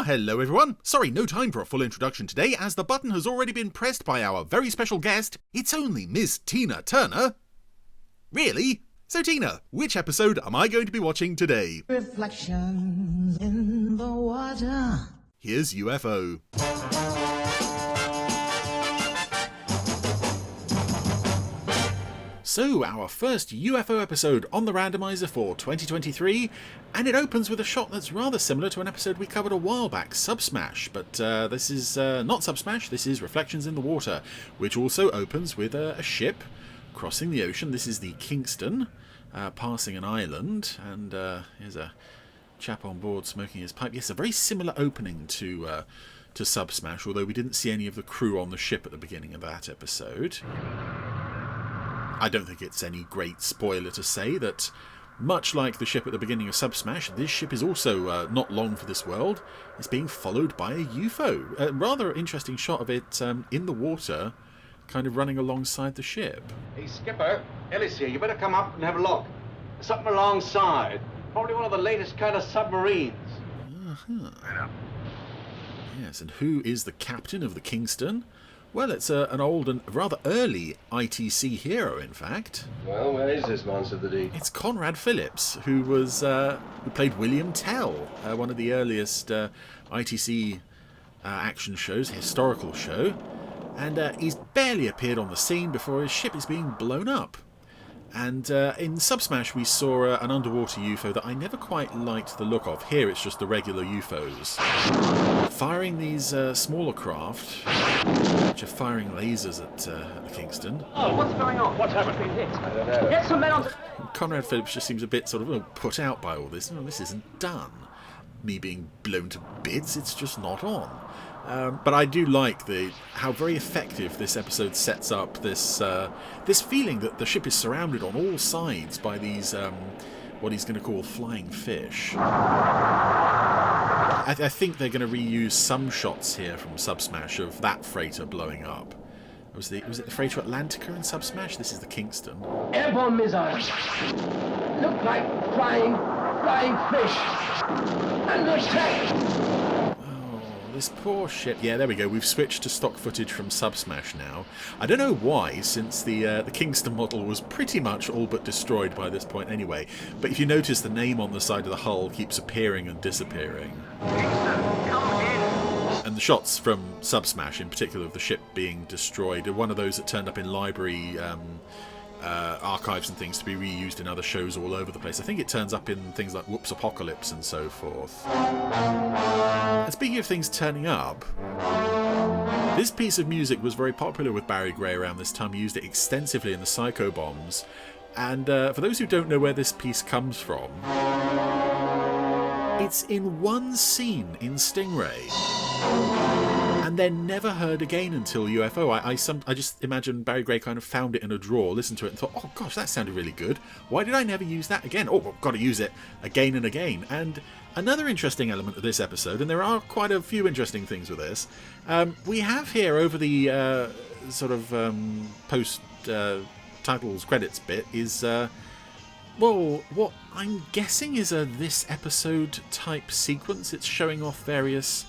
Hello everyone. Sorry, no time for a full introduction today, as the button has already been pressed by our very special guest. It's only Miss Tina Turner. Really? So Tina, which episode am I going to be watching today? Reflections in the water. Here's UFO. So, our first UFO episode on the Randomiser for 2023, and it opens with a shot that's rather similar to an episode we covered a while back, Subsmash, but this is not Subsmash, this is Reflections in the Water, which also opens with a ship crossing the ocean. This is the Kingston, passing an island, and here's a chap on board smoking his pipe. Yes, a very similar opening to Subsmash, although we didn't see any of the crew on the ship at the beginning of that episode. I don't think it's any great spoiler to say that, much like the ship at the beginning of Subsmash, this ship is also not long for this world. It's being followed by a UFO. A rather interesting shot of it in the water, kind of running alongside the ship. Hey, Skipper, Ellis here. You better come up and have a look. There's something alongside. Probably one of the latest kind of submarines. Right up. Yes, and who is the captain of the Kingston? Well, it's an old and rather early ITC hero, in fact. Well, where is this monster of the deep? It's Conrad Phillips, who played William Tell, one of the earliest ITC action shows, historical show, and he's barely appeared on the scene before his ship is being blown up. And in Subsmash we saw an underwater UFO that I never quite liked the look of. Here it's just the regular UFOs. Firing these smaller craft, which are firing lasers at the Kingston. Oh, what's going on? What's happening? I don't know. Get some men on. Conrad Phillips just seems a bit sort of put out by all this. No, this isn't done. Me being blown to bits, it's just not on. But I do like how very effective this episode sets up this feeling that the ship is surrounded on all sides by these what he's going to call flying fish. I think they're going to reuse some shots here from Subsmash of that freighter blowing up. Was it the freighter Atlantica in Subsmash? This is the Kingston. Airborne missiles. Look like flying fish. And attack! This poor ship. Yeah, there we go. We've switched to stock footage from Subsmash now. I don't know why, since the Kingston model was pretty much all but destroyed by this point anyway. But if you notice, the name on the side of the hull keeps appearing and disappearing. Kingston, come in. And the shots from Subsmash, in particular of the ship being destroyed, are one of those that turned up in library archives and things to be reused in other shows all over the place. I think it turns up in things like Whoops Apocalypse and so forth. And speaking of things turning up, this piece of music was very popular with Barry Gray around this time. He used it extensively in the Psycho Bombs. And for those who don't know where this piece comes from, it's in one scene in Stingray, and then never heard again until UFO. I just imagine Barry Gray kind of found it in a drawer, listened to it and thought, oh gosh, that sounded really good. Why did I never use that again? Oh, I've got to use it again and again. And another interesting element of this episode, and there are quite a few interesting things with this, we have here over the post titles credits bit is, well, what I'm guessing is a this episode type sequence. It's showing off various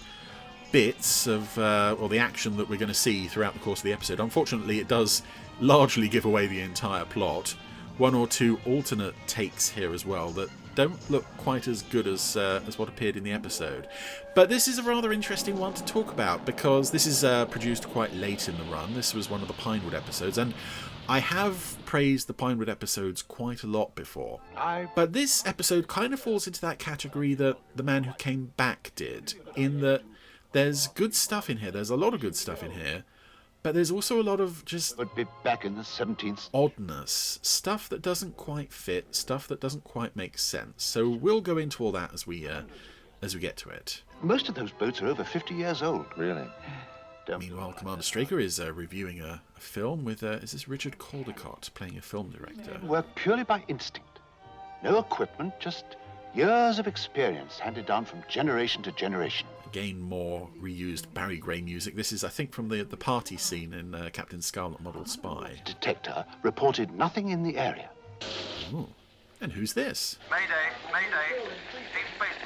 bits of or the action that we're going to see throughout the course of the episode. Unfortunately, it does largely give away the entire plot. One or two alternate takes here as well that don't look quite as good as what appeared in the episode. But this is a rather interesting one to talk about because this is produced quite late in the run. This was one of the Pinewood episodes, and I have praised the Pinewood episodes quite a lot before. But this episode kind of falls into that category that The Man Who Came Back did, in that there's good stuff in here. There's a lot of good stuff in here. But there's also a lot of just would be back in the 17th. Oddness. Stuff that doesn't quite fit. Stuff that doesn't quite make sense. So we'll go into all that as we get to it. Most of those boats are over 50 years old. Really? Meanwhile, Commander Straker is reviewing a film with, is this Richard Caldecott playing a film director? Work purely by instinct. No equipment, just years of experience handed down from generation to generation. Again, more reused Barry Gray music. This is, I think, from the party scene in Captain Scarlet Model Spy. Detector reported nothing in the area. Ooh. And who's this? Mayday, Mayday. Deep Space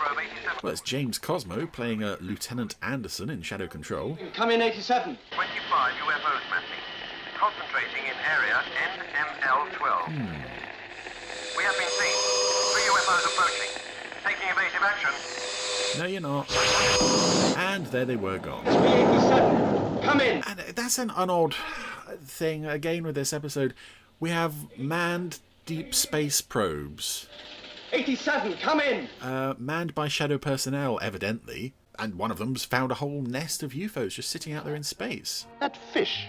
Well, it's James Cosmo playing Lieutenant Anderson in Shadow Control. Come in, 87. 25 UFOs, Matthew. Concentrating in area NML-12. We have been seen. 3 UFOs approaching. Taking evasive action. No, you're not. And there they were gone. B-87. Come in. And that's an odd thing, again, with this episode. We have manned deep space probes. 87, come in. Manned by Shadow personnel, evidently. And one of them's found a whole nest of UFOs just sitting out there in space. That fish.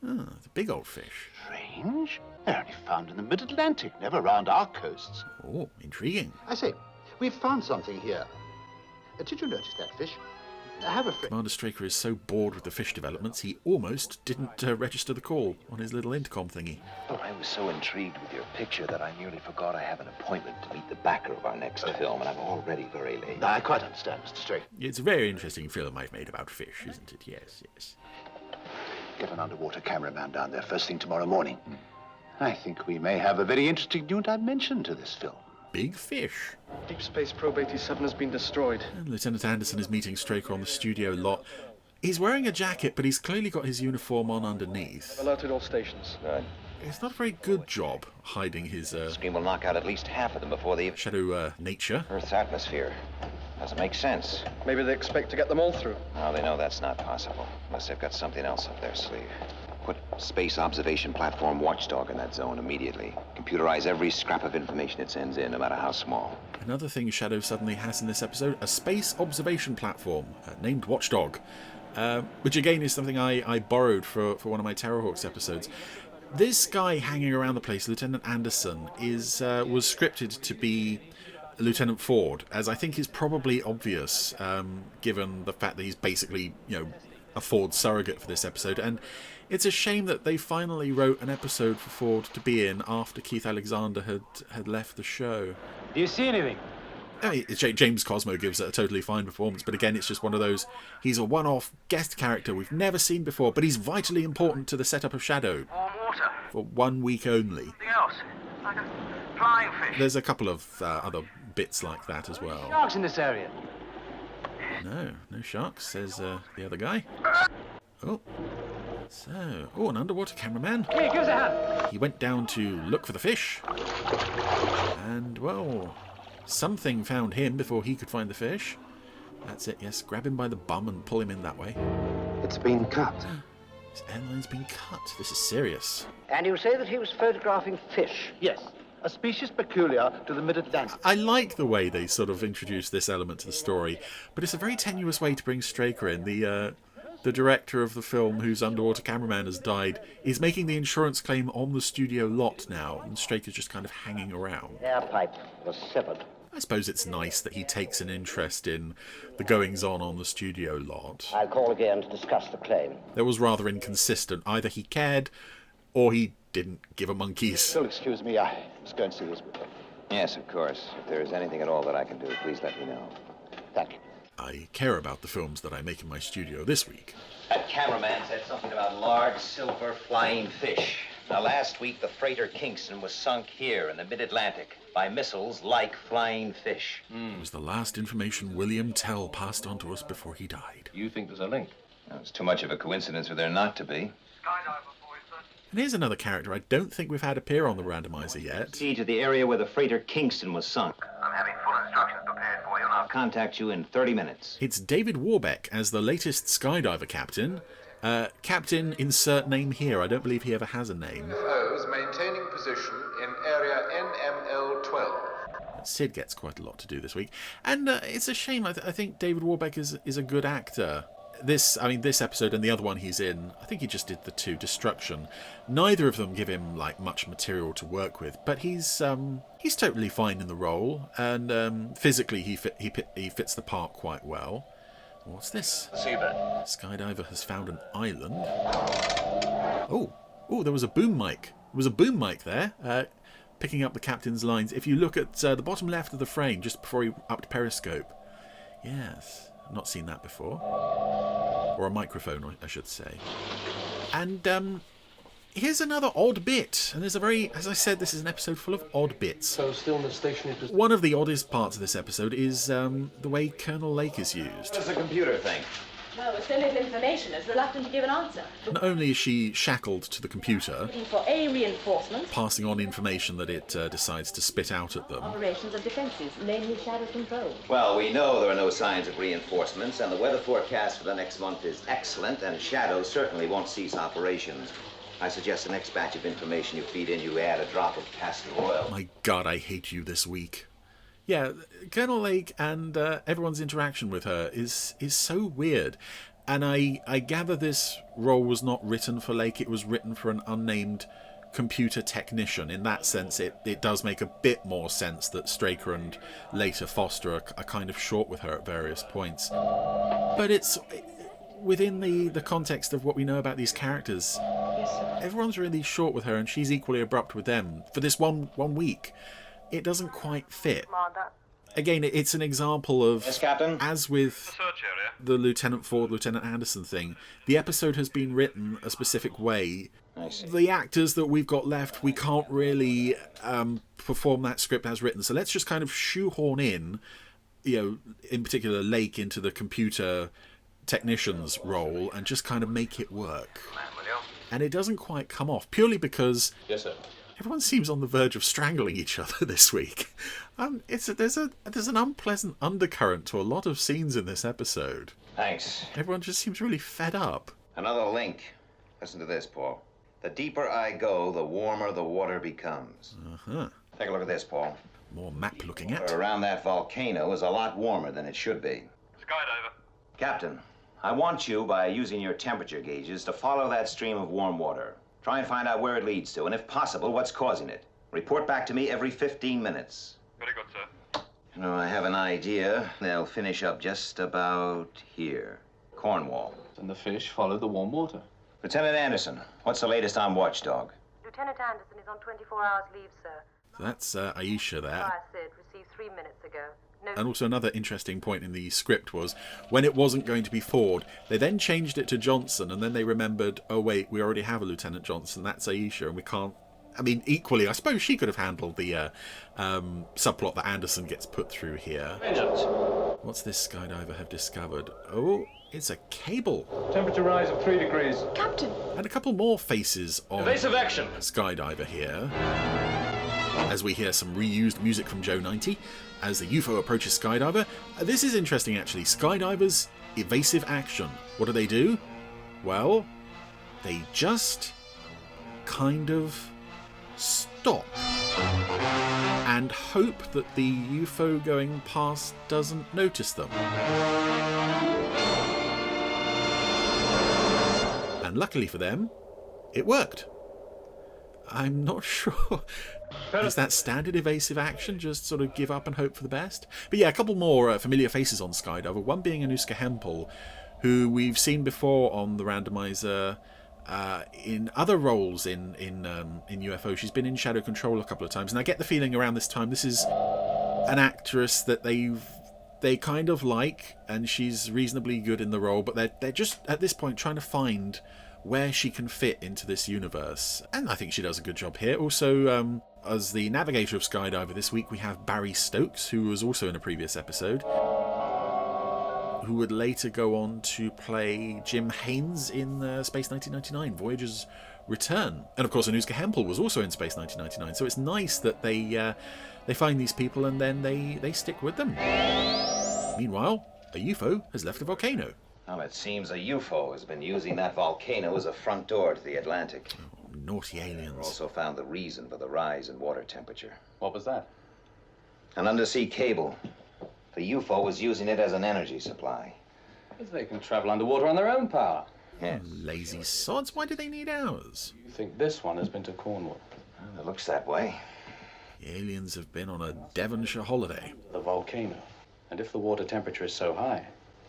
Ah, it's a big old fish. Strange. They're only found in the mid-Atlantic, never around our coasts. Oh, intriguing. I say, we've found something here. Did you notice that fish? I have a friend. Commander Straker is so bored with the fish developments, he almost didn't register the call on his little intercom thingy. Well, I was so intrigued with your picture that I nearly forgot I have an appointment to meet the backer of our next film, and I'm already very late. I quite understand, Mr. Straker. It's a very interesting film I've made about fish, isn't it? Yes, yes. Get an underwater cameraman down there first thing tomorrow morning. I think we may have a very interesting new dimension to this film. Big fish. Deep Space Probe 87 has been destroyed. And Lieutenant Anderson is meeting Straker on the studio lot. He's wearing a jacket, but he's clearly got his uniform on underneath. Alerted all stations. Good. It's not a very good job hiding his Scream will knock out at least half of them before they... shadow nature. Earth's atmosphere. Doesn't make sense. Maybe they expect to get them all through. Well, they know that's not possible, unless they've got something else up their sleeve. Put Space Observation Platform Watchdog in that zone immediately. Computerize every scrap of information it sends in, no matter how small. Another thing Shadow suddenly has in this episode, a space observation platform named Watchdog, which again is something I borrowed for one of my Terrorhawks episodes. This guy hanging around the place, Lieutenant Anderson, was scripted to be Lieutenant Ford, as I think is probably obvious, given the fact that he's basically, a Ford surrogate for this episode. And it's a shame that they finally wrote an episode for Ford to be in after Keith Alexander had left the show. Do you see anything? I mean, James Cosmo gives it a totally fine performance, but again, it's just one of those, he's a one-off guest character we've never seen before, but he's vitally important to the setup of Shadow. Warm water. For 1 week only. Anything else? Like a flying fish. There's a couple of other bits like that as well. Sharks in this area. No sharks, says the other guy. Oh. Oh, an underwater cameraman. Come here, give us a hand. He went down to look for the fish. And, well, something found him before he could find the fish. That's it, yes. Grab him by the bum and pull him in that way. It's been cut. His airline's been cut. This is serious. And you say that he was photographing fish? Yes, a species peculiar to the mid-Atlantic. I like the way they sort of introduce this element to the story, but it's a very tenuous way to bring Straker in. The director of the film, whose underwater cameraman has died, is making the insurance claim on the studio lot now, and Straker's just kind of hanging around. Air pipe was severed. I suppose it's nice that he takes an interest in the goings-on the studio lot. I'll call again to discuss the claim. That was rather inconsistent. Either he cared, or he didn't give a monkey's. You'll excuse me, I was going to see this with her. Yes, of course. If there is anything at all that I can do, please let me know. Thank you. I care about the films that I make in my studio this week. That cameraman said something about large silver flying fish. Now, last week, the freighter Kingston was sunk here in the mid-Atlantic by missiles like flying fish. It was the last information William Tell passed on to us before he died. You think there's a link? Now, it's too much of a coincidence for there not to be. Skydiver, boys, sir. And here's another character I don't think we've had appear on the Randomiser yet. See to the area where the freighter Kingston was sunk. I'm having full instructions prepared for you now. I'll contact you in 30 minutes. It's David Warbeck as the latest Skydiver captain. Captain, insert name here. I don't believe he ever has a name. UFOs maintaining position in area NML-12. Sid gets quite a lot to do this week. And it's a shame. I think David Warbeck is a good actor. This episode and the other one he's in, I think he just did the two, Destruction. Neither of them give him much material to work with, but he's totally fine in the role, and physically he fits the part quite well. What's this? Skydiver has found an island. Oh, there was a boom mic. There was a boom mic there, picking up the captain's lines. If you look at the bottom left of the frame, just before he upped periscope. Yes, I've not seen that before. Or a microphone, I should say. And here's another odd bit, and there's a very, as I said, this is an episode full of odd bits. So still in the station it was... One of the oddest parts of this episode is the way Colonel Lake is used. What's the computer thing? Well, with so little information, it's reluctant to give an answer. Not only is she shackled to the computer, Looking for A, reinforcements, passing on information that it decides to spit out at them, operations of defences, namely shadow control. Well, we know there are no signs of reinforcements, and the weather forecast for the next month is excellent, and SHADO certainly won't cease operations. I suggest the next batch of information you feed in, you add a drop of castor oil. my God, I hate you this week. Yeah, Colonel Lake and everyone's interaction with her is so weird. And I gather this role was not written for Lake, it was written for an unnamed computer technician. In that sense, it does make a bit more sense that Straker and later Foster are kind of short with her at various points. But it's within the context of what we know about these characters. Everyone's really short with her, and she's equally abrupt with them. For this one week, it doesn't quite fit. Again, it's an example of, Yes, Captain? as with the Lieutenant Ford, Lieutenant Anderson thing, the episode has been written a specific way. I see. The actors that we've got left, we can't really perform that script as written. So let's just kind of shoehorn in, in particular Lake into the computer technician's role and just kind of make it work. And it doesn't quite come off, purely because... Yes, sir. Everyone seems on the verge of strangling each other this week. There's an unpleasant undercurrent to a lot of scenes in this episode. Thanks. Everyone just seems really fed up. Another link. Listen to this, Paul. The deeper I go, the warmer the water becomes. Uh-huh. Take a look at this, Paul. More map looking at. Around that volcano is a lot warmer than it should be. Skydiver. Captain, I want you, by using your temperature gauges, to follow that stream of warm water. Try and find out where it leads to, and if possible, what's causing it. Report back to me every 15 minutes. Very good, sir. You know, I have an idea. They'll finish up just about here. Cornwall. And the fish followed the warm water. Lieutenant Anderson, what's the latest on Watchdog? Lieutenant Anderson is on 24 hours leave, sir. So that's Aisha there. I said, received 3 minutes ago. No. And also another interesting point in the script was, when it wasn't going to be Ford, they then changed it to Johnson, and then they remembered, oh wait, we already have a Lieutenant Johnson, that's Aisha, and we can't... I mean, equally, I suppose she could have handled the subplot that Anderson gets put through here. What's this skydiver have discovered? Oh, it's a cable. Temperature rise of 3 degrees. Captain! And a couple more faces on Evasive action! Skydiver here. As we hear some reused music from Joe 90 as the UFO approaches Skydiver. This is interesting, actually. Skydivers, evasive action. What do? Well, they just kind of stop and hope that the UFO going past doesn't notice them. And luckily for them, it worked. I'm not sure. Is that standard evasive action? Just sort of give up and hope for the best? But yeah, a couple more familiar faces on Skydiver. One being Anuska Hempel, who we've seen before on the Randomiser in other roles in UFO. She's been in Shadow Control a couple of times, and I get the feeling around this time this is an actress that they kind of like, and she's reasonably good in the role, but they're just at this point trying to find where she can fit into this universe, and I think she does a good job here. Also, as the navigator of Skydiver this week, we have Barry Stokes, who was also in a previous episode, who would later go on to play Jim Haynes in Space 1999, Voyager's Return. And of course, Anuska Hempel was also in Space 1999, so it's nice that they find these people and then they stick with them. Meanwhile, a UFO has left the volcano. Well, it seems a UFO has been using that volcano as a front door to the Atlantic. Oh, naughty aliens. We also found the reason for the rise in water temperature. What was that? An undersea cable. The UFO was using it as an energy supply. Because they can travel underwater on their own power. Yes. Lazy sods, why do they need ours? You think this one has been to Cornwall? Well, it looks that way. The aliens have been on a Devonshire holiday. The volcano. And if the water temperature is so high,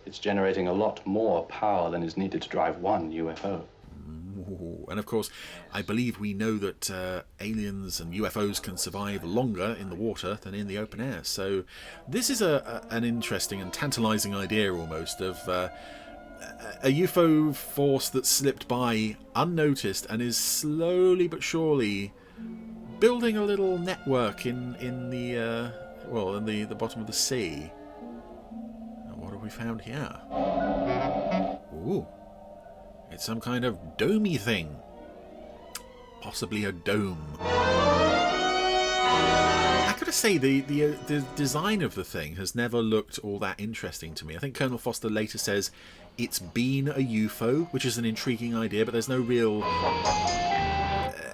it's generating a lot more power than is needed to drive one UFO. Ooh. And of course, I believe we know that aliens and UFOs can survive longer in the water than in the open air. So this is an interesting and tantalizing idea almost of a UFO force that slipped by unnoticed and is slowly but surely building a little network in the bottom of the sea. And what have we found here? Ooh, it's some kind of domey thing. Possibly a dome. I gotta say, the design of the thing has never looked all that interesting to me. I think Colonel Foster later says it's been a UFO, which is an intriguing idea, but there's no real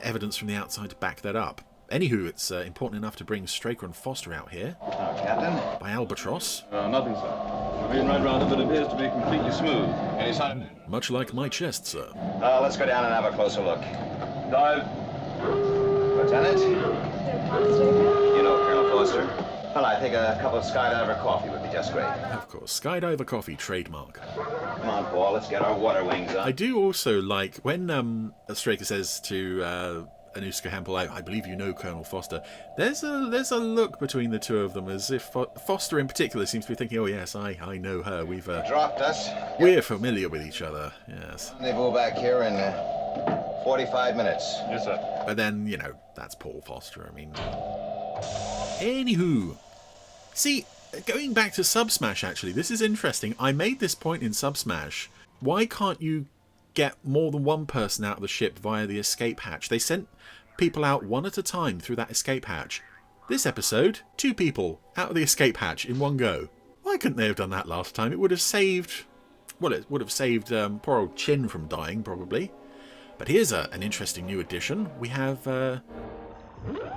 evidence from the outside to back that up. Anywho, it's important enough to bring Straker and Foster out here. Captain? By Albatross. Nothing, sir. We've been right round it, but it appears to be completely smooth. Any sign? Much like my chest, sir. Let's go down and have a closer look. Dive. Lieutenant? You know Colonel Foster? Well, I think a cup of skydiver coffee would be just great. Of course, skydiver coffee, trademark. Come on, Paul, let's get our water wings up. I do also like when Straker says to Anuska Hempel, I believe you know Colonel Foster. There's a look between the two of them, as if Foster in particular seems to be thinking, oh yes, I know her. We've dropped us. We're familiar with each other. Yes. Rendezvous back here in 45 minutes. Yes, sir. But then, you know, that's Paul Foster. I mean, anywho, see, going back to Subsmash, actually, this is interesting. I made this point in Subsmash. Why can't you get more than one person out of the ship via the escape hatch? They sent people out one at a time through that escape hatch. This episode, 2 people out of the escape hatch in one go. Why couldn't they have done that last time? It would have saved... Well, it would have saved poor old Chin from dying, probably. But here's an interesting new addition. We have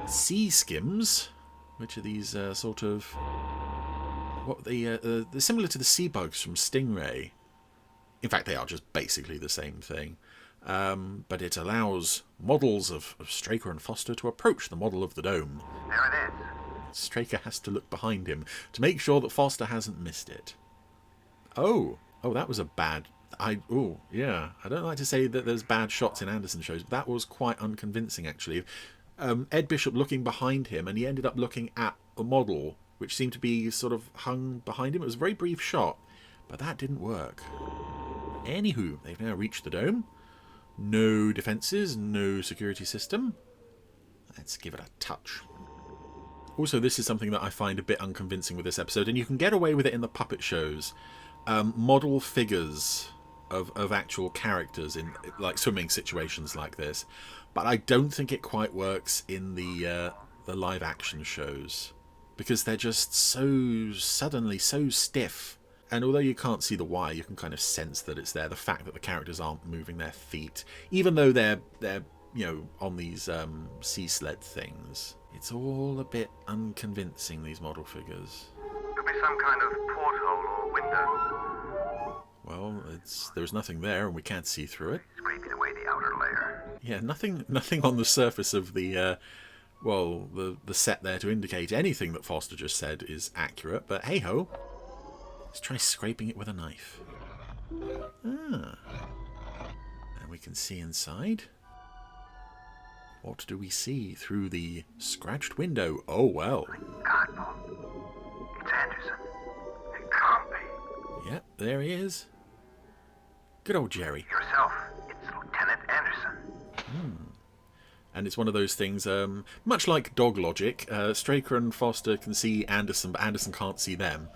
sea skims, which are these sort of... What they're similar to the sea bugs from Stingray. In fact, they are just basically the same thing. But it allows models of Straker and Foster to approach the model of the dome. There it is. Straker has to look behind him to make sure that Foster hasn't missed it. Oh, that was a bad... yeah. I don't like to say that there's bad shots in Anderson shows, but that was quite unconvincing, actually. Ed Bishop looking behind him, and he ended up looking at a model, which seemed to be sort of hung behind him. It was a very brief shot, but that didn't work. Anywho, they've now reached the dome. No defences, no security system. Let's give it a touch. Also, this is something that I find a bit unconvincing with this episode, and you can get away with it in the puppet shows. Model figures of actual characters in like swimming situations like this, but I don't think it quite works in the live action shows because they're just so suddenly so stiff. And although you can't see the wire, you can kind of sense that it's there. The fact that the characters aren't moving their feet, even though they're on these sea sled things, it's all a bit unconvincing. These model figures. Could be some kind of porthole or window. Well, there's nothing there, and we can't see through it. Scraping away the outer layer. Yeah, nothing on the surface of the the set there to indicate anything that Foster just said is accurate. But hey ho, let's try scraping it with a knife. And we can see inside. What do we see through the scratched window? Oh well. God, Paul. It's Anderson. It can't be. Yep, there he is. Good old Jerry. Yourself. It's Lieutenant Anderson. And it's one of those things, much like dog logic, Straker and Foster can see Anderson, but Anderson can't see them.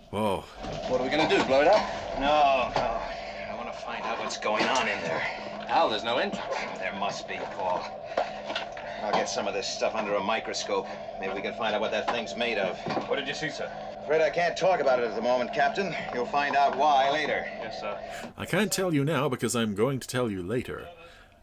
Whoa. What are we going to do, blow it up? No. I want to find out what's going on in there. Al, there's no entrance. There must be, Paul. I'll get some of this stuff under a microscope. Maybe we can find out what that thing's made of. What did you see, sir? Afraid I can't talk about it at the moment, Captain. You'll find out why later. Yes, sir. I can't tell you now because I'm going to tell you later.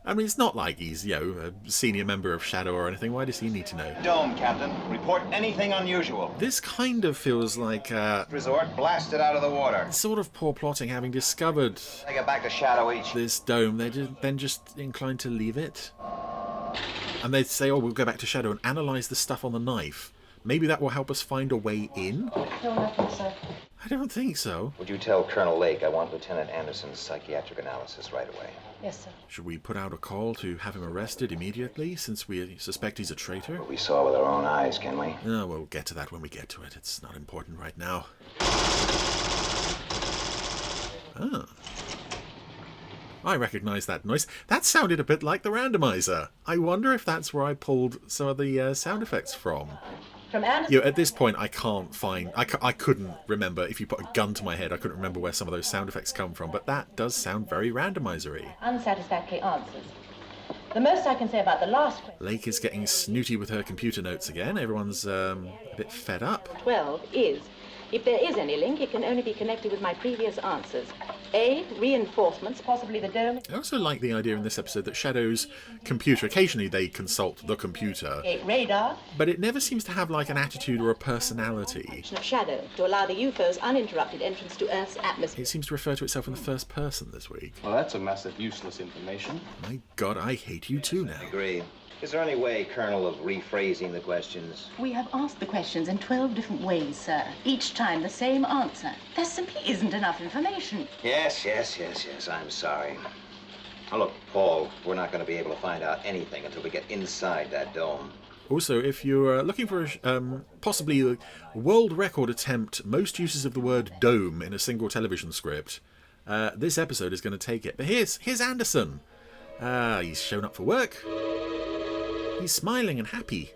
I mean, it's not like he's, a senior member of SHADO or anything. Why does he need to know? Dome, Captain. Report anything unusual. This kind of feels like, Resort blasted out of the water. sort of poor plotting, having discovered They get back to SHADO each. this dome. They're then just inclined to leave it. And they say, oh, we'll go back to SHADO and analyse the stuff on the knife. Maybe that will help us find a way in? No, nothing, sir. I don't think so. Would you tell Colonel Lake I want Lieutenant Anderson's psychiatric analysis right away? Yes, sir. Should we put out a call to have him arrested immediately, since we suspect he's a traitor? We saw with our own eyes, can we? No, we'll get to that when we get to it. It's not important right now. Ah. I recognise that noise. That sounded a bit like the randomizer. I wonder if that's where I pulled some of the sound effects from. From Anderson. You know, at this point, I can't find... I couldn't remember, if you put a gun to my head, I couldn't remember where some of those sound effects come from, but that does sound very randomizer-y. Unsatisfactory answers. The most I can say about the last question. Lake is getting snooty with her computer notes again. Everyone's a bit fed up. 12 is, if there is any link, it can only be connected with my previous answers. A, reinforcements, possibly the dome. I also like the idea in this episode that Shadow's computer, occasionally they consult the computer, Radar. but it never seems to have like an attitude or a personality. Of SHADO to allow the UFO's uninterrupted entrance to Earth's atmosphere. It seems to refer to itself in the first person this week. Well, that's a massive useless information. My God, I hate you too now. Agree. Is there any way, Colonel, of rephrasing the questions? We have asked the questions in 12 different ways, sir. Each time the same answer. There simply isn't enough information. Yes, I'm sorry. Now look, Paul, we're not going to be able to find out anything until we get inside that dome. Also, if you're looking for possibly a world record attempt, most uses of the word dome in a single television script, this episode is going to take it. But here's Anderson. He's shown up for work. He's smiling and happy,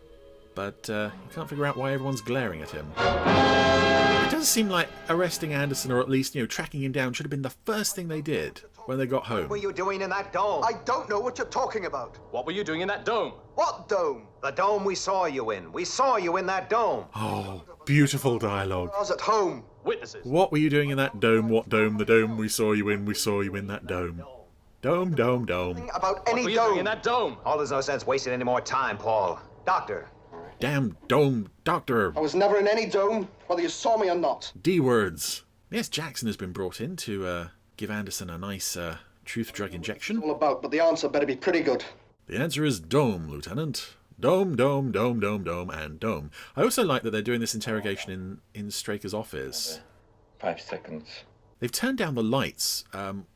but you can't figure out why everyone's glaring at him. It does seem like arresting Anderson, or at least, tracking him down, should have been the first thing they did when they got home. What were you doing in that dome? I don't know what you're talking about. What were you doing in that dome? What dome? The dome we saw you in. We saw you in that dome. Oh, beautiful dialogue. I was at home. Witnesses. What were you doing in that dome? What dome? The dome we saw you in. We saw you in that dome. Dome, dome, dome. About any What were you dome. doing in that dome? Oh, there's no sense wasting any more time, Paul. Doctor. Damn dome, doctor. I was never in any dome, whether you saw me or not. D words. Yes, Jackson has been brought in to give Anderson a nice truth drug injection. All about, but the answer better be pretty good. The answer is dome, Lieutenant. Dome, dome, dome, dome, dome, and dome. I also like that they're doing this interrogation in Straker's office. 5 seconds. They've turned down the lights,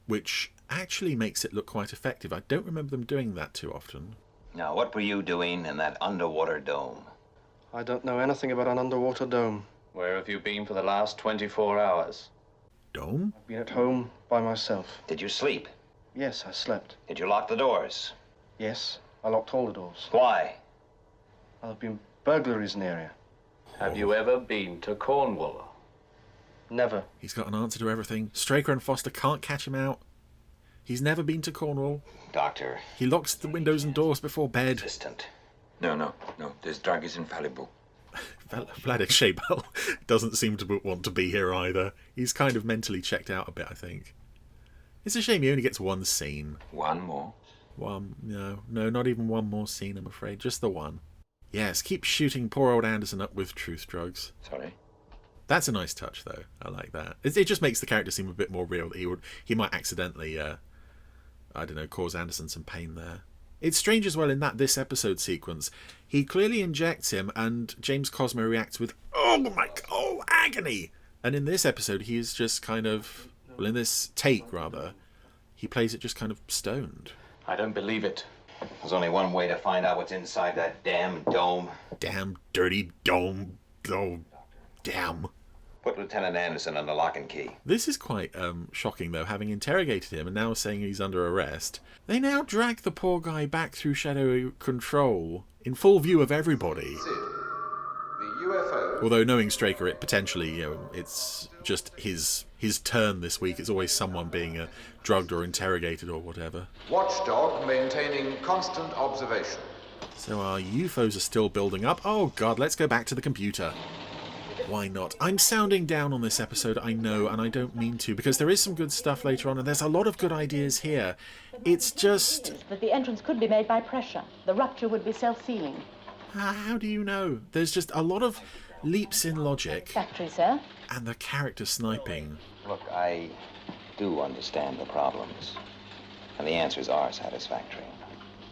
which actually makes it look quite effective. I don't remember them doing that too often. Now, what were you doing in that underwater dome? I don't know anything about an underwater dome. Where have you been for the last 24 hours? Dome? I've been at home by myself. Did you sleep? Yes, I slept. Did you lock the doors? Yes, I locked all the doors. Why? There have been burglaries in the area. Have you ever been to Cornwall? Never. He's got an answer to everything. Straker and Foster can't catch him out. He's never been to Cornwall. Doctor. He locks the windows and doors before bed. Assistant. No. This drug is infallible. Vladek Shabel doesn't seem to want to be here either. He's kind of mentally checked out a bit, I think. It's a shame he only gets one scene. One more? One? No, not even one more scene, I'm afraid. Just the one. Yes, keep shooting poor old Anderson up with truth drugs. Sorry? That's a nice touch, though. I like that. It just makes the character seem a bit more real. That he might accidentally, cause Anderson some pain there. It's strange as well in that this episode sequence, he clearly injects him, and James Cosmo reacts with agony. And in this episode, he is just kind of, well, in this take rather, he plays it just kind of stoned. I don't believe it. There's only one way to find out what's inside that damn dome. Damn dirty dome. Oh, damn. Put Lieutenant Anderson on the lock and key. This is quite shocking, though, having interrogated him and now saying he's under arrest. They now drag the poor guy back through shadowy control in full view of everybody. The UFO. Although knowing Straker, it potentially, it's just his turn this week. It's always someone being drugged or interrogated or whatever. Watchdog maintaining constant observation. So our UFOs are still building up. Oh god, let's go back to the computer. Why not? I'm sounding down on this episode, I know, and I don't mean to, because there is some good stuff later on, and there's a lot of good ideas here. It's just... That the entrance could be made by pressure. The rupture would be self-sealing. How do you know? There's just a lot of leaps in logic. Factory, sir. And the character sniping. Look, I do understand the problems. And the answers are satisfactory.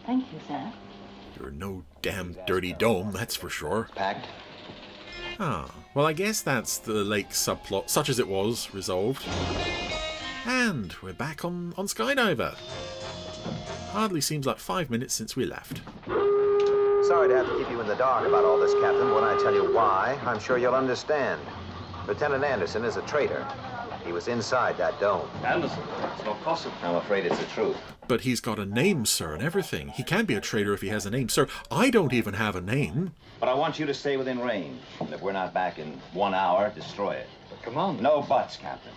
Thank you, sir. You're no damn dirty dome, that's for sure. Packed? Ah, well, I guess that's the lake subplot, such as it was, resolved. And we're back on Skydiver. Hardly seems like 5 minutes since we left. Sorry to have to keep you in the dark about all this, Captain. When I tell you why, I'm sure you'll understand. Lieutenant Anderson is a traitor. He was inside that dome. Anderson, it's not possible. I'm afraid it's the truth. But he's got a name, sir, and everything. He can be a traitor if he has a name. Sir, I don't even have a name. But I want you to stay within range. And if we're not back in 1 hour, destroy it. But come on. No buts, Captain.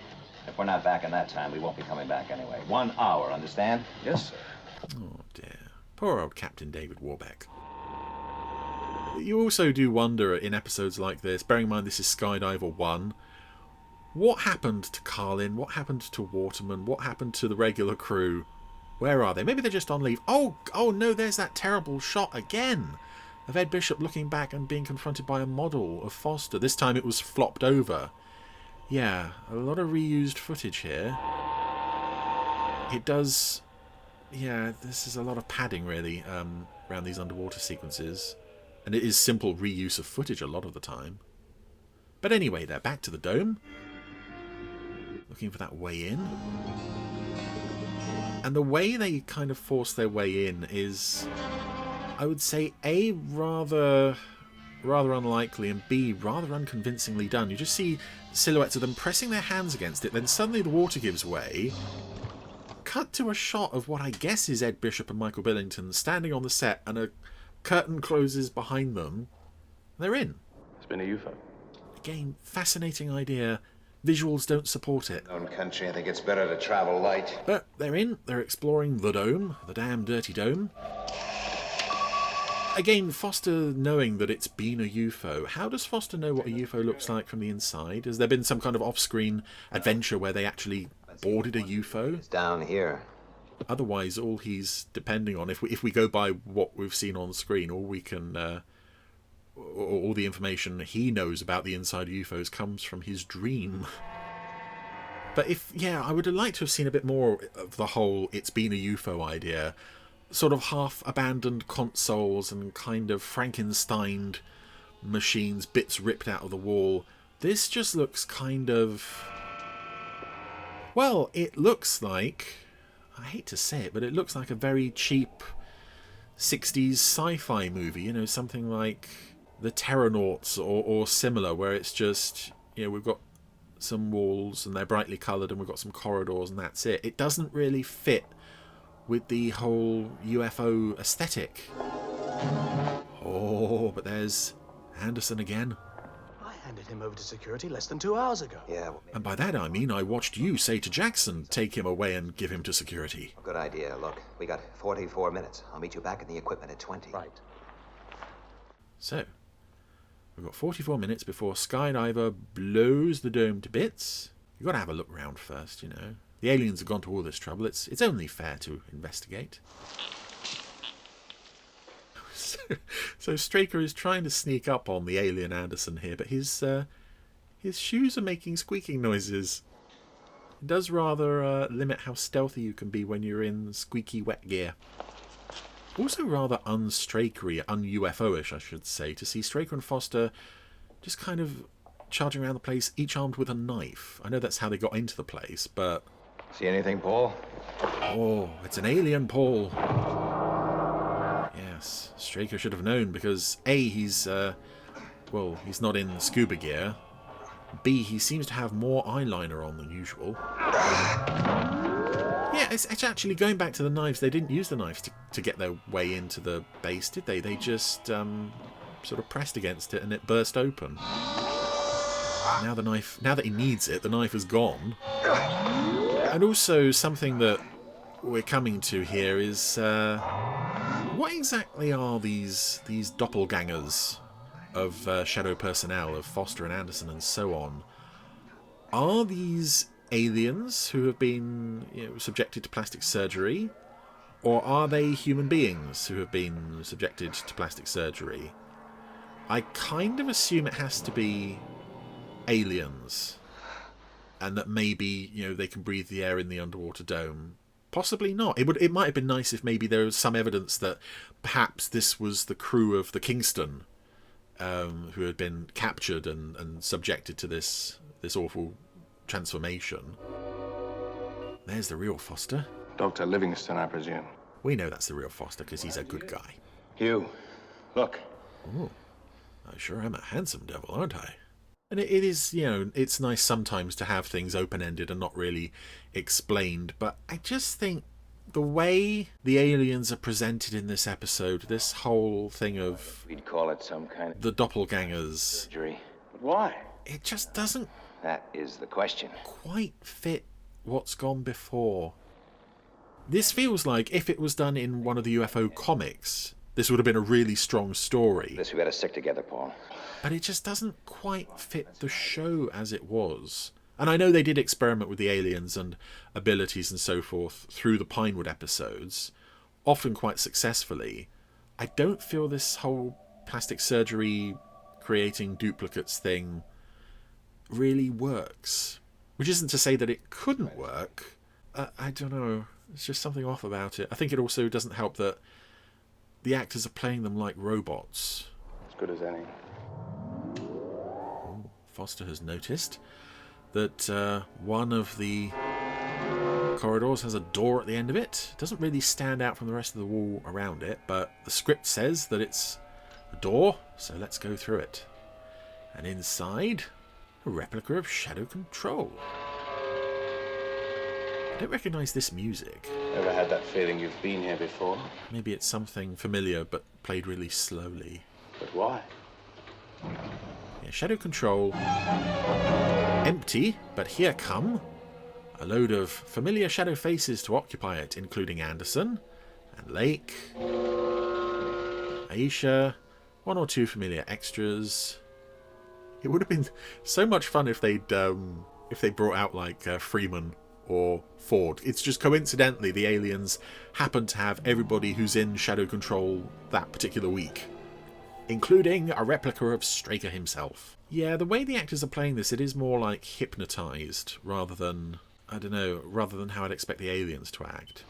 If we're not back in that time, we won't be coming back anyway. 1 hour, understand? Yes, sir. Oh, dear. Poor old Captain David Warbeck. You also do wonder in episodes like this, bearing in mind this is Skydiver 1, what happened to Carlin? What happened to Waterman? What happened to the regular crew? Where are they? Maybe they're just on leave. Oh no, there's that terrible shot again of Ed Bishop looking back and being confronted by a model of Foster. This time it was flopped over. Yeah, a lot of reused footage here. It does... Yeah, this is a lot of padding, really, around these underwater sequences. And it is simple reuse of footage a lot of the time. But anyway, they're back to the dome. Looking for that way in. And the way they kind of force their way in is, I would say, A, rather unlikely, and B, rather unconvincingly done. You just see silhouettes of them pressing their hands against it, then suddenly the water gives way. Cut to a shot of what I guess is Ed Bishop and Michael Billington standing on the set, and a curtain closes behind them. They're in. It's been a UFO. Again, fascinating idea. Visuals don't support it. Own country, I think it's better to travel light. But they're in. They're exploring the dome. The damn dirty dome. Again, Foster knowing that it's been a UFO. How does Foster know what a UFO looks like from the inside? Has there been some kind of off-screen adventure where they actually boarded a UFO? It's down here. Otherwise, all he's depending on, if we go by what we've seen on screen, all we can, all the information he knows about the inside of UFOs comes from his dream. But I would have liked to have seen a bit more of the whole "it's been a UFO" idea. Sort of half-abandoned consoles and kind of Frankensteined machines, bits ripped out of the wall. This just looks kind of... Well, it looks like... I hate to say it, but it looks like a very cheap 60s sci-fi movie, you know, something like The Terranauts or similar, where it's just, you know, we've got some walls and they're brightly coloured and we've got some corridors and that's it. It doesn't really fit with the whole UFO aesthetic. Oh, but there's Anderson again. I handed him over to security less than 2 hours ago. Yeah. And by that I mean I watched you say to Jackson, take him away and give him to security. Good idea. Look, we got 44 minutes. I'll meet you back in the equipment at 20. Right. So, we've got 44 minutes before Skydiver blows the dome to bits. You've got to have a look round first, you know. The aliens have gone to all this trouble. It's only fair to investigate. So Straker is trying to sneak up on the alien Anderson here, but his shoes are making squeaking noises. It does rather limit how stealthy you can be when you're in squeaky wet gear. Also rather un-Strakery, un-UFO-ish, I should say, to see Straker and Foster just kind of charging around the place, each armed with a knife. I know that's how they got into the place, but... See anything, Paul? Oh, it's an alien, Paul. Yes, Straker should have known, because A, he's not in scuba gear. B, he seems to have more eyeliner on than usual. Yeah, it's actually, going back to the knives, they didn't use the knives to get their way into the base, did they? They just sort of pressed against it and it burst open. Now that he needs it, the knife is gone. And also, something that we're coming to here is... what exactly are these doppelgangers of Shadow personnel, of Foster and Anderson and so on? Are these aliens who have been, you know, subjected to plastic surgery? Or are they human beings who have been subjected to plastic surgery? I kind of assume it has to be aliens. And that maybe, you know, they can breathe the air in the underwater dome. Possibly not. It might have been nice if maybe there was some evidence that perhaps this was the crew of the Kingston who had been captured and subjected to this awful transformation. There's the real Foster. Dr. Livingston, I presume. We know that's the real Foster because he's a good guy. Hugh, look. Oh, I sure am a handsome devil, aren't I? And it is, you know, it's nice sometimes to have things open-ended and not really explained, but I just think the way the aliens are presented in this episode, this whole thing of... We'd call it some kind of... the doppelgangers... surgery. But why? It just doesn't... That is the question. ...quite fit what's gone before. This feels like if it was done in one of the UFO comics, this would have been a really strong story. This we better stick together, Paul. But it just doesn't quite fit the show as it was. And I know they did experiment with the aliens and abilities and so forth through the Pinewood episodes, often quite successfully. I don't feel this whole plastic surgery creating duplicates thing really works. Which isn't to say that it couldn't work. I don't know. There's just something off about it. I think it also doesn't help that the actors are playing them like robots. As good as any. Foster has noticed that one of the corridors has a door at the end of it. It doesn't really stand out from the rest of the wall around it, but the script says that it's a door, so let's go through it. And inside, a replica of Shadow Control. I don't recognise this music. Ever had that feeling you've been here before? Maybe it's something familiar, but played really slowly. But why? Yeah, Shadow Control. Empty, but here come a load of familiar shadow faces to occupy it, including Anderson and Lake, Aisha, one or two familiar extras. It would have been so much fun if they brought out like Freeman or Ford. It's just coincidentally the aliens happen to have everybody who's in Shadow Control that particular week, including a replica of Straker himself. Yeah, the way the actors are playing this, it is more like hypnotised rather than, I don't know, rather than how I'd expect the aliens to act.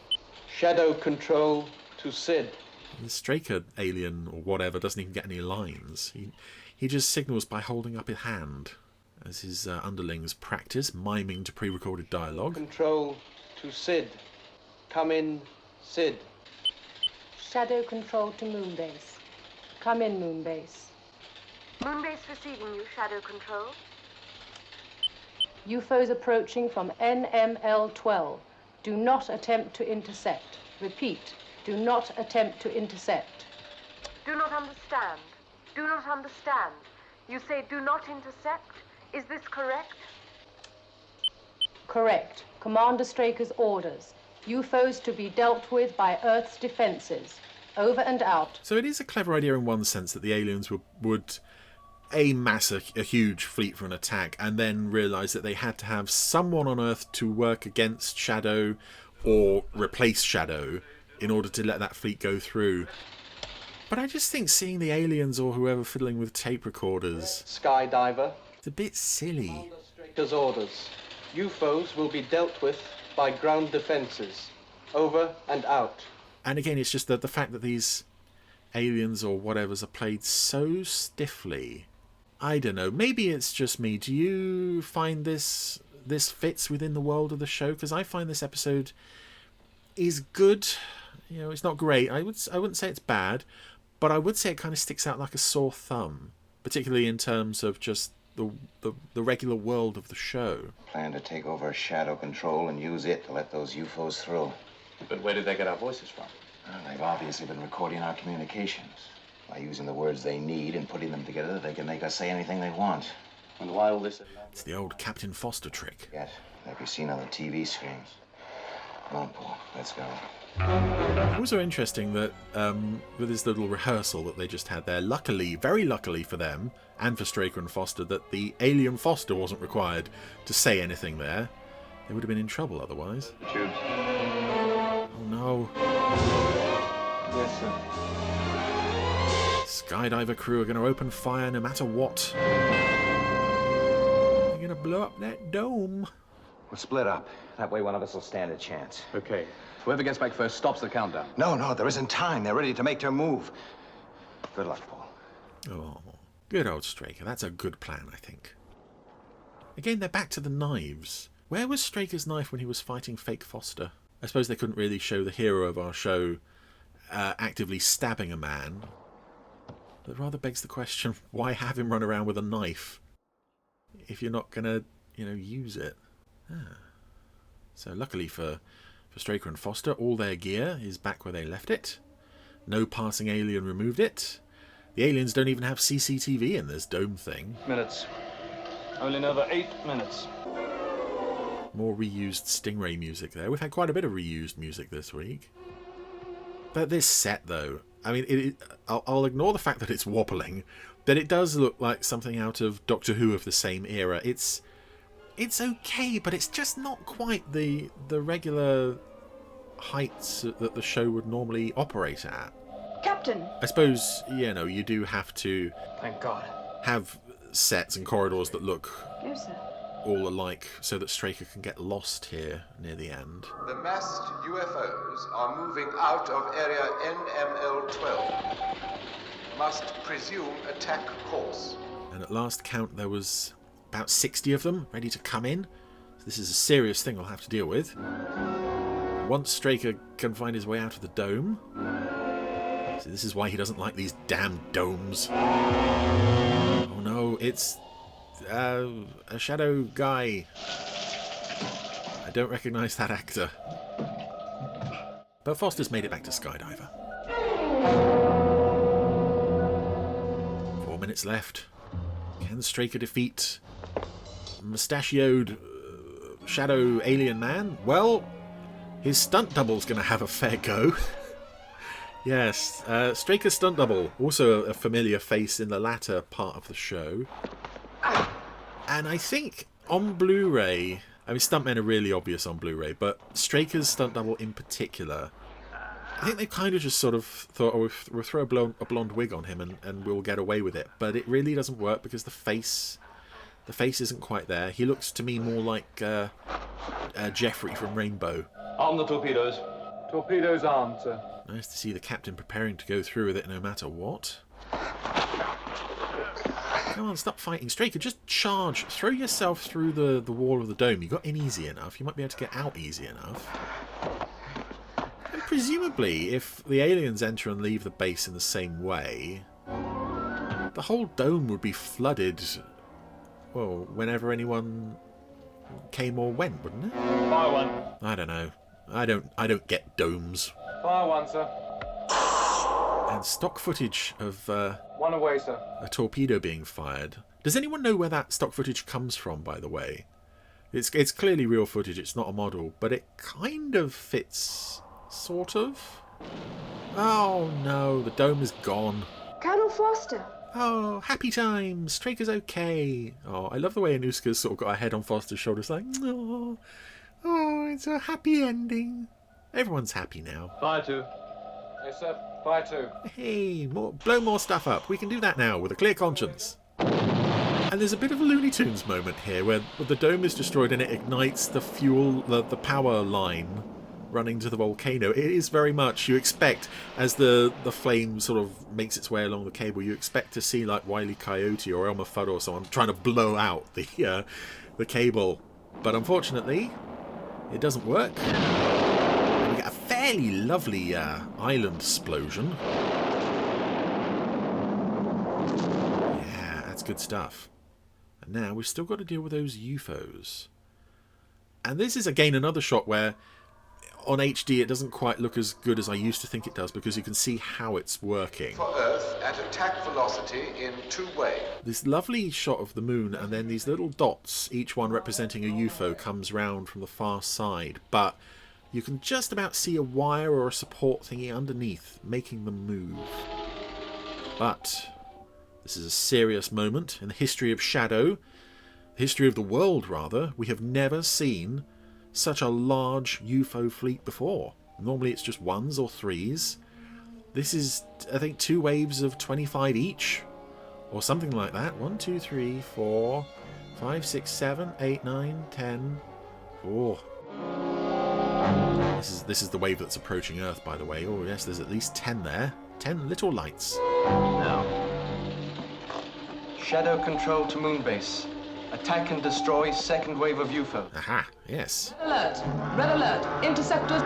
Shadow Control to Sid. The Straker alien or whatever doesn't even get any lines. He just signals by holding up his hand as his underlings practice miming to pre-recorded dialogue. Control to Sid. Come in, Sid. Shadow Control to Moonbase. Come in, Moonbase. Moonbase receiving you, Shadow Control. UFOs approaching from NML-12. Do not attempt to intercept. Repeat, do not attempt to intercept. Do not understand. Do not understand. You say do not intercept? Is this correct? Correct. Commander Straker's orders. UFOs to be dealt with by Earth's defenses. Over and out. So it is a clever idea in one sense that the aliens would amass a huge fleet for an attack and then realise that they had to have someone on Earth to work against Shadow or replace Shadow in order to let that fleet go through. But I just think seeing the aliens or whoever fiddling with tape recorders... Skydiver. It's a bit silly. Straker's orders. UFOs will be dealt with by ground defences. Over and out. And again, it's just that the fact that these aliens or whatevers are played so stiffly. I don't know. Maybe it's just me. Do you find this fits within the world of the show? Because I find this episode is good. You know, it's not great. I wouldn't say it's bad, but I would say it kind of sticks out like a sore thumb, particularly in terms of just the regular world of the show. Plan to take over Shadow Control and use it to let those UFOs through. But where did they get our voices from? Well, they've obviously been recording our communications. By using the words they need and putting them together, they can make us say anything they want. And why all this? It's the old Captain Foster trick. Yet, like we've seen on the TV screens. Come on, Paul, let's go. Also interesting that with this little rehearsal that they just had there, luckily, very luckily for them, and for Straker and Foster, that the alien Foster wasn't required to say anything there. They would have been in trouble otherwise. Tubes. Oh no. Yes, sir. Skydiver crew are going to open fire no matter what. They're going to blow up that dome. We'll split up. That way one of us will stand a chance. Okay. Whoever gets back first stops the countdown. No, there isn't time. They're ready to make their move. Good luck, Paul. Oh, good old Straker. That's a good plan, I think. Again, they're back to the knives. Where was Straker's knife when he was fighting fake Foster? I suppose they couldn't really show the hero of our show actively stabbing a man. That rather begs the question, why have him run around with a knife? if you're not gonna, use it. So luckily for Straker and Foster, all their gear is back where they left it. No passing alien removed it. The aliens don't even have CCTV in this dome thing. Minutes. Only another 8 minutes. More reused Stingray music there. We've had quite a bit of reused music this week. But this set, though, I mean, I'll ignore the fact that it's wobbling, but it does look like something out of Doctor Who of the same era. It's okay, but it's just not quite the regular heights that the show would normally operate at. Captain! I suppose, you do have to Thank God. have sets and corridors that look Go, sir. all alike so that Straker can get lost here near the end. The massed UFOs are moving out of area NML-12. Must presume attack course. And at last count there was about 60 of them ready to come in. So this is a serious thing I'll have to deal with. Once Straker can find his way out of the dome. So this is why he doesn't like these damn domes. Oh no, it's a shadow guy. I don't recognise that actor. But Foster's made it back to Skydiver. 4 minutes left. Can Straker defeat mustachioed shadow alien man? Well, his stunt double's going to have a fair go. Yes, Straker's stunt double, also a familiar face in the latter part of the show. And I think on Blu-ray, I mean, stuntmen are really obvious on Blu-ray, but Straker's stunt double in particular, I think they kind of just sort of thought, oh, we'll throw a blonde wig on him and we'll get away with it. But it really doesn't work because the face isn't quite there. He looks to me more like Jeffrey from Rainbow. Arm the torpedoes. Torpedoes armed, sir. Nice to see the captain preparing to go through with it no matter what. Come on, stop fighting. Straker, just charge. Throw yourself through the wall of the dome. You got in easy enough. You might be able to get out easy enough. And presumably, if the aliens enter and leave the base in the same way, the whole dome would be flooded, well, whenever anyone came or went, wouldn't it? Fire one. I don't know. I don't get domes. Fire one, sir. And stock footage of One away, sir. a torpedo being fired. Does anyone know where that stock footage comes from, by the way? It's clearly real footage, it's not a model, but it kind of fits, sort of. Oh no, the dome is gone. Colonel Foster! Oh, happy times, Straker's okay. Oh, I love the way Anuska's sort of got her head on Foster's shoulders like, oh, it's a happy ending. Everyone's happy now. Fire two. Yes, sir. Fire two. Hey, blow more stuff up. We can do that now with a clear conscience. And there's a bit of a Looney Tunes moment here where the dome is destroyed and it ignites the fuel, the power line running to the volcano. It is very much, you expect, as the flame sort of makes its way along the cable, you expect to see like Wile E. Coyote or Elmer Fudd or someone trying to blow out the cable. But unfortunately, it doesn't work. And we get a fairly lovely island explosion. Yeah, that's good stuff. And now we've still got to deal with those UFOs. And this is again another shot where on HD it doesn't quite look as good as I used to think it does because you can see how it's working. For Earth at attack velocity in 2 ways. This lovely shot of the moon and then these little dots, each one representing a UFO, comes round from the far side. But you can just about see a wire or a support thingy underneath making them move. But this is a serious moment in the history of SHADO, the history of the world rather. We have never seen such a large UFO fleet before. Normally it's just 1s or 3s. This is, I think, 2 waves of 25 each, or something like that. 1, 2, 3, 4, 5, 6, 7, 8, 9, 10. Oh. This is the wave that's approaching Earth, by the way. Oh yes, there's at least 10 there. 10 little lights. Now. Shadow control to moon base. Attack and destroy second wave of UFO. Aha, yes. Alert! Red alert! Interceptors!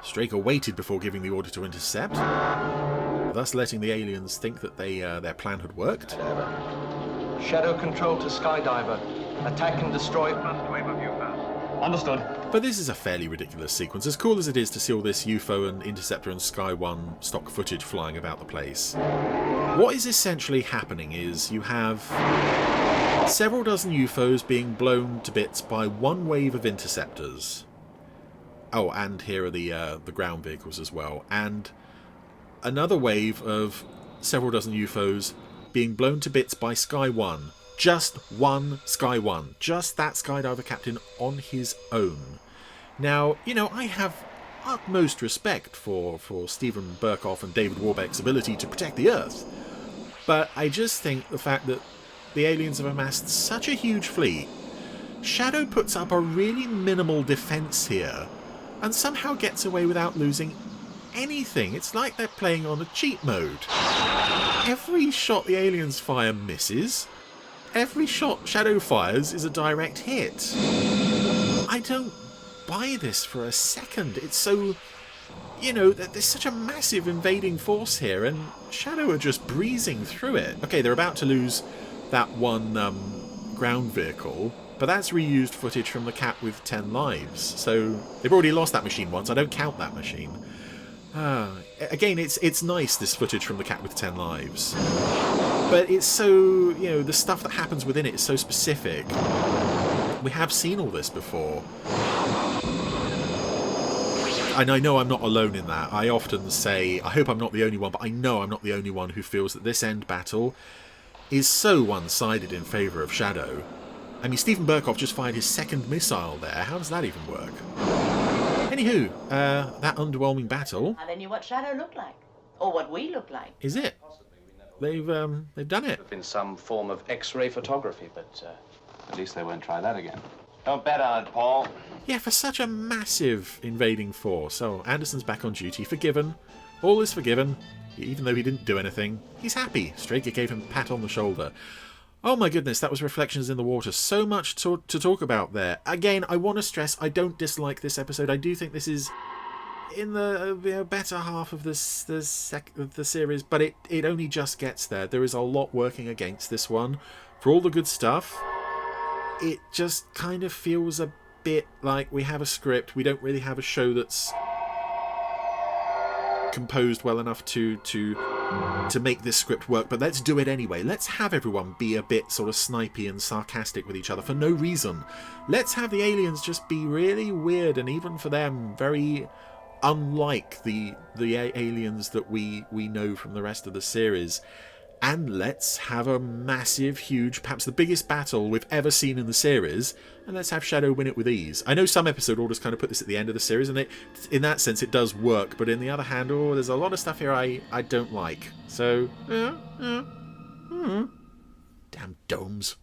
Straker waited before giving the order to intercept, thus letting the aliens think that their plan had worked. Shadow control to Skydiver. Attack and destroy. First wave of UFOs. Understood. But this is a fairly ridiculous sequence, as cool as it is to see all this UFO and Interceptor and Sky 1 stock footage flying about the place. What is essentially happening is you have several dozen UFOs being blown to bits by one wave of interceptors. Oh, and here are the ground vehicles as well. And another wave of several dozen UFOs being blown to bits by Sky 1. Just one Sky 1. Just that skydiver captain on his own. Now, you know, I have utmost respect for Stephen Burkoff and David Warbeck's ability to protect the Earth. But I just think the fact that the aliens have amassed such a huge fleet, SHADO puts up a really minimal defense here, and somehow gets away without losing anything. It's like they're playing on a cheat mode. Every shot the aliens fire misses. Every shot SHADO fires is a direct hit. I don't buy this for a second. It's so... You know, there's such a massive invading force here, and SHADO are just breezing through it. Okay, they're about to lose that one ground vehicle, but that's reused footage from the Cat with 10 lives. So they've already lost that machine once. I don't count that machine. Again, it's nice, this footage from the Cat with 10 lives. But it's so, you know, the stuff that happens within it is so specific. We have seen all this before. And I know I'm not alone in that. I often say, I hope I'm not the only one, but I know I'm not the only one who feels that this end battle is so one-sided in favour of SHADO. I mean, Stephen Burkoff just fired his second missile there. How does that even work? Anywho, that underwhelming battle... Now then you what SHADO look like. Or what we look like. Is it? They've done it. In some form of X-ray photography, but at least they won't try that again. Don't bet on it, Paul. Yeah, for such a massive invading force. Oh, Anderson's back on duty. Forgiven. All is forgiven. Even though he didn't do anything. He's happy. Straker gave him a pat on the shoulder. Oh my goodness, that was Reflections in the Water. So much to talk about there. Again, I want to stress, I don't dislike this episode. I do think this is in the better half of the series, but it only just gets there. There is a lot working against this one. For all the good stuff, it just kind of feels a bit like we have a script. We don't really have a show that's composed well enough to make this script work, but let's do it anyway. Let's have everyone be a bit sort of snipey and sarcastic with each other for no reason. Let's have the aliens just be really weird, and even for them, very unlike the aliens that we know from the rest of the series. And let's have a massive, huge, perhaps the biggest battle we've ever seen in the series, and let's have SHADO win it with ease. I know some episode orders kind of put this at the end of the series, and in that sense it does work, but in the other hand, there's a lot of stuff here I don't like. So, damn domes.